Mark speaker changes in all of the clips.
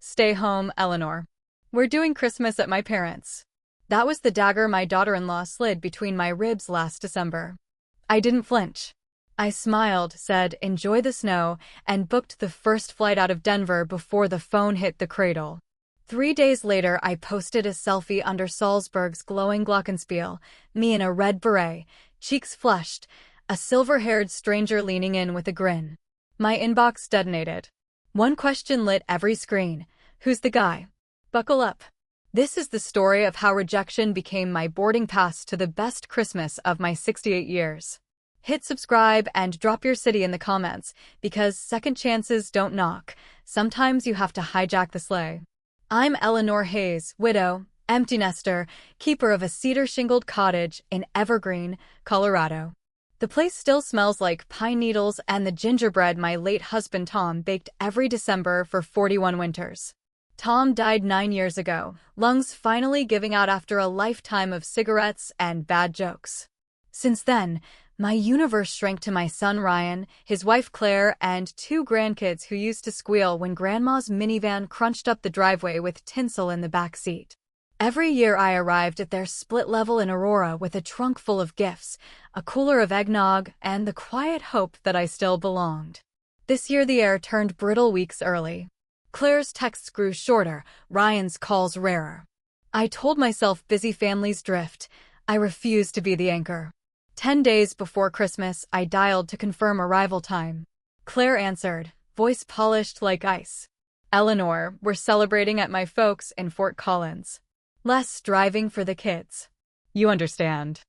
Speaker 1: Stay home, Eleanor. We're doing Christmas at my parents'. That was the dagger my daughter-in-law slid between my ribs last December. I didn't flinch. I smiled, said, "Enjoy the snow," and booked the first flight out of Denver before the phone hit the cradle. 3 days later, I posted a selfie under Salzburg's glowing glockenspiel, me in a red beret, cheeks flushed, a silver-haired stranger leaning in with a grin. My inbox detonated. One question lit every screen. Who's the guy? Buckle up. This is the story of how rejection became my boarding pass to the best Christmas of my 68 years. Hit subscribe and drop your city in the comments, because second chances don't knock. Sometimes you have to hijack the sleigh. I'm Eleanor Hayes, widow, empty nester, keeper of a cedar-shingled cottage in Evergreen, Colorado. The place still smells like pine needles and the gingerbread my late husband Tom baked every December for 41 winters. Tom died 9 years ago, lungs finally giving out after a lifetime of cigarettes and bad jokes. Since then, my universe shrank to my son Ryan, his wife Claire, and 2 grandkids who used to squeal when Grandma's minivan crunched up the driveway with tinsel in the back seat. Every year I arrived at their split level in Aurora with a trunk full of gifts, a cooler of eggnog, and the quiet hope that I still belonged. This year the air turned brittle weeks early. Claire's texts grew shorter, Ryan's calls rarer. I told myself busy families drift. I refused to be the anchor. 10 days before Christmas, I dialed to confirm arrival time. Claire answered, voice polished like ice. "Eleanor, we're celebrating at my folks' in Fort Collins. Less driving for the kids. You understand."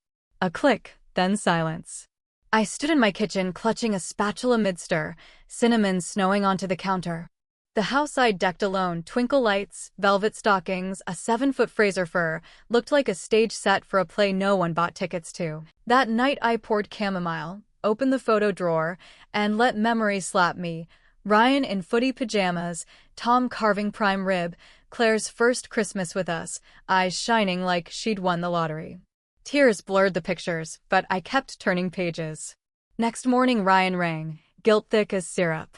Speaker 1: A click, then silence. I stood in my kitchen clutching a spatula mid-stir, cinnamon snowing onto the counter. The house I'd decked alone, twinkle lights, velvet stockings, a 7-foot Fraser fir, looked like a stage set for a play no one bought tickets to. That night I poured chamomile, opened the photo drawer, and let memory slap me. Ryan in footy pajamas, Tom carving prime rib, Claire's first Christmas with us, eyes shining like she'd won the lottery. Tears blurred the pictures, but I kept turning pages. Next morning Ryan rang, guilt thick as syrup.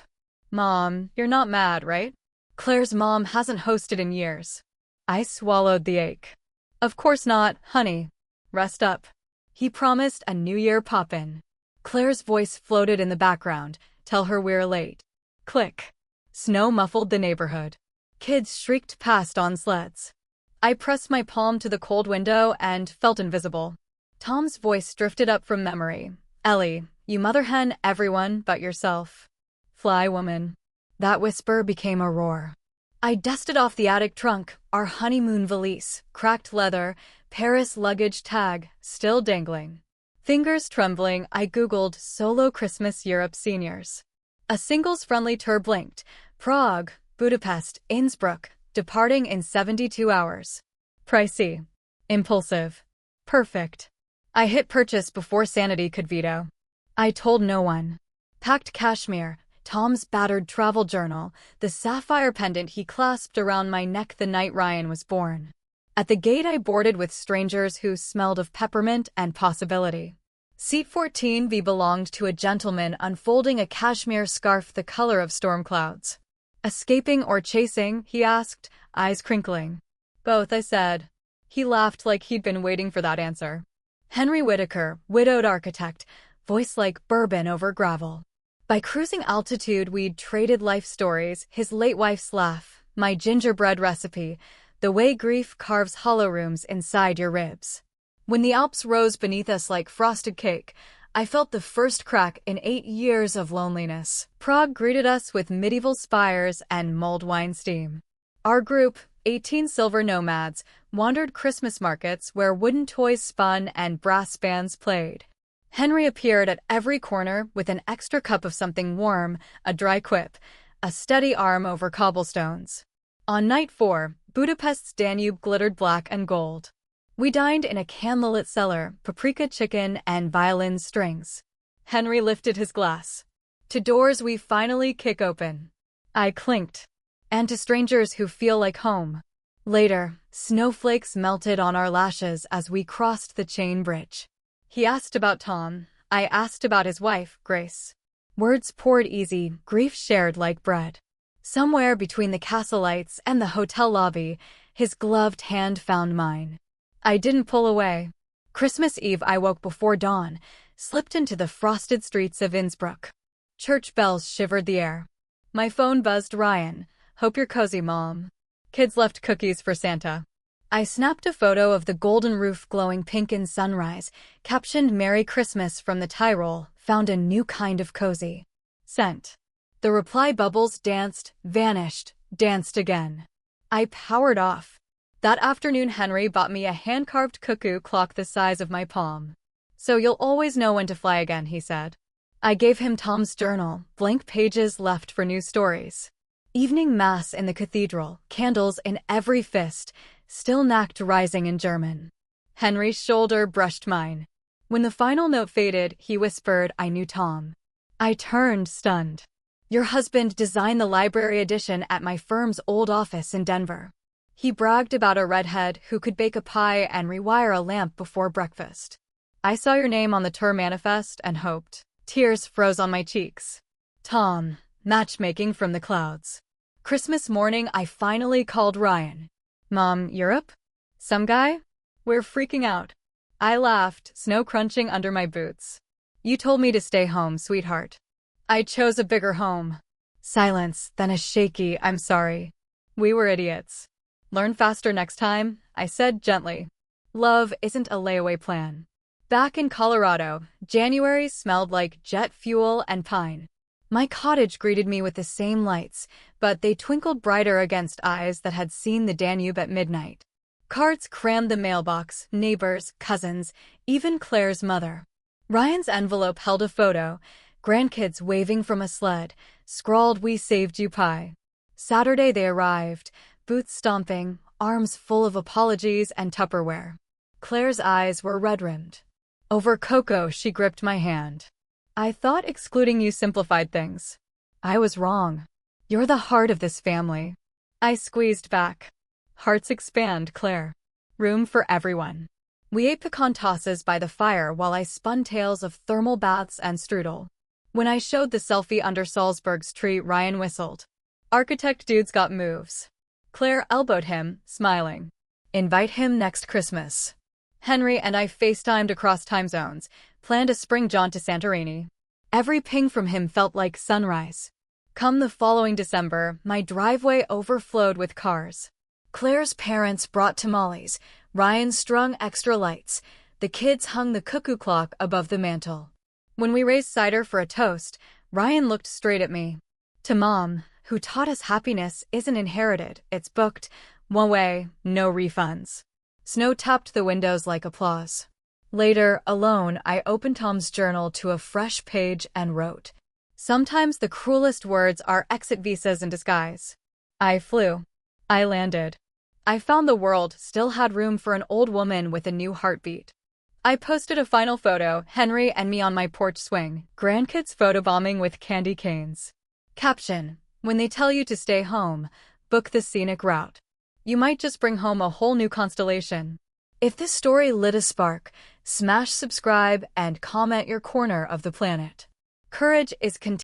Speaker 1: "Mom, you're not mad, right? Claire's mom hasn't hosted in years." I swallowed the ache. "Of course not, honey. Rest up." He promised a New Year pop-in. Claire's voice floated in the background, "Tell her we're late." Click. Snow muffled the neighborhood. Kids shrieked past on sleds. I pressed my palm to the cold window and felt invisible. Tom's voice drifted up from memory. "Ellie, you mother hen everyone but yourself. Fly woman." That whisper became a roar. I dusted off the attic trunk, our honeymoon valise, cracked leather, Paris luggage tag, still dangling. Fingers trembling, I Googled Solo Christmas Europe Seniors. A singles-friendly tour blinked. Prague, Budapest, Innsbruck, departing in 72 hours. Pricey. Impulsive. Perfect. I hit purchase before sanity could veto. I told no one. Packed cashmere, Tom's battered travel journal, the sapphire pendant he clasped around my neck the night Ryan was born. At the gate I boarded with strangers who smelled of peppermint and possibility. Seat 14B belonged to a gentleman unfolding a cashmere scarf the color of storm clouds. "Escaping or chasing?" he asked, eyes crinkling. "Both," I said. He laughed like he'd been waiting for that answer. Henry Whitaker, widowed architect, voice like bourbon over gravel. By cruising altitude we'd traded life stories, his late wife's laugh, my gingerbread recipe, the way grief carves hollow rooms inside your ribs. When the Alps rose beneath us like frosted cake, I felt the first crack in 8 years of loneliness. Prague greeted us with medieval spires and mulled wine steam. Our group, 18 silver nomads, wandered Christmas markets where wooden toys spun and brass bands played. Henry appeared at every corner with an extra cup of something warm, a dry quip, a steady arm over cobblestones. On night 4, Budapest's Danube glittered black and gold. We dined in a candlelit cellar, paprika chicken and violin strings. Henry lifted his glass. "To doors we finally kick open." I clinked. "And to strangers who feel like home." Later, snowflakes melted on our lashes as we crossed the chain bridge. He asked about Tom. I asked about his wife, Grace. Words poured easy, grief shared like bread. Somewhere between the castle lights and the hotel lobby, his gloved hand found mine. I didn't pull away. Christmas Eve I woke before dawn, slipped into the frosted streets of Innsbruck. Church bells shivered the air. My phone buzzed. Ryan, hope you're cozy, Mom. Kids left cookies for Santa. I snapped a photo of the golden roof glowing pink in sunrise, captioned Merry Christmas from the Tyrol, found a new kind of cozy. Sent. The reply bubbles danced, vanished, danced again. I powered off. That afternoon Henry bought me a hand-carved cuckoo clock the size of my palm. So you'll always know when to fly again, he said. I gave him Tom's journal, blank pages left for new stories. Evening mass in the cathedral, candles in every fist, still nacht rising in German. Henry's shoulder brushed mine. When the final note faded, he whispered, I knew Tom. I turned, stunned. Your husband designed the library edition at my firm's old office in Denver. He bragged about a redhead who could bake a pie and rewire a lamp before breakfast. I saw your name on the tour manifest and hoped. Tears froze on my cheeks. Tom, matchmaking from the clouds. Christmas morning, I finally called Ryan. Mom, Europe? Some guy? We're freaking out. I laughed, snow crunching under my boots. You told me to stay home, sweetheart. I chose a bigger home. Silence, then a shaky, I'm sorry. We were idiots. Learn faster next time, I said gently. Love isn't a layaway plan. Back in Colorado, January smelled like jet fuel and pine. My cottage greeted me with the same lights, but they twinkled brighter against eyes that had seen the Danube at midnight. Cards crammed the mailbox, neighbors, cousins, even Claire's mother. Ryan's envelope held a photo, grandkids waving from a sled, scrawled, We saved you pie. Saturday they arrived, boots stomping, arms full of apologies and Tupperware. Claire's eyes were red-rimmed. Over cocoa she gripped my hand. I thought excluding you simplified things. I was wrong. You're the heart of this family. I squeezed back. Hearts expand, Claire. Room for everyone. We ate pecan tosses by the fire while I spun tales of thermal baths and strudel. When I showed the selfie under Salzburg's tree, Ryan whistled. Architect dude's got moves. Claire elbowed him, smiling. Invite him next Christmas. Henry and I FaceTimed across time zones, planned a spring jaunt to Santorini. Every ping from him felt like sunrise. Come the following December, my driveway overflowed with cars. Claire's parents brought tamales, Ryan strung extra lights, the kids hung the cuckoo clock above the mantel. When we raised cider for a toast, Ryan looked straight at me. To Mom, who taught us happiness isn't inherited, it's booked, one way, no refunds. Snow tapped the windows like applause. Later, alone, I opened Tom's journal to a fresh page and wrote. Sometimes the cruelest words are exit visas in disguise. I flew. I landed. I found the world still had room for an old woman with a new heartbeat. I posted a final photo, Henry and me on my porch swing, grandkids photobombing with candy canes. Caption, when they tell you to stay home, book the scenic route. You might just bring home a whole new constellation. If this story lit a spark, smash subscribe and comment your corner of the planet. Courage is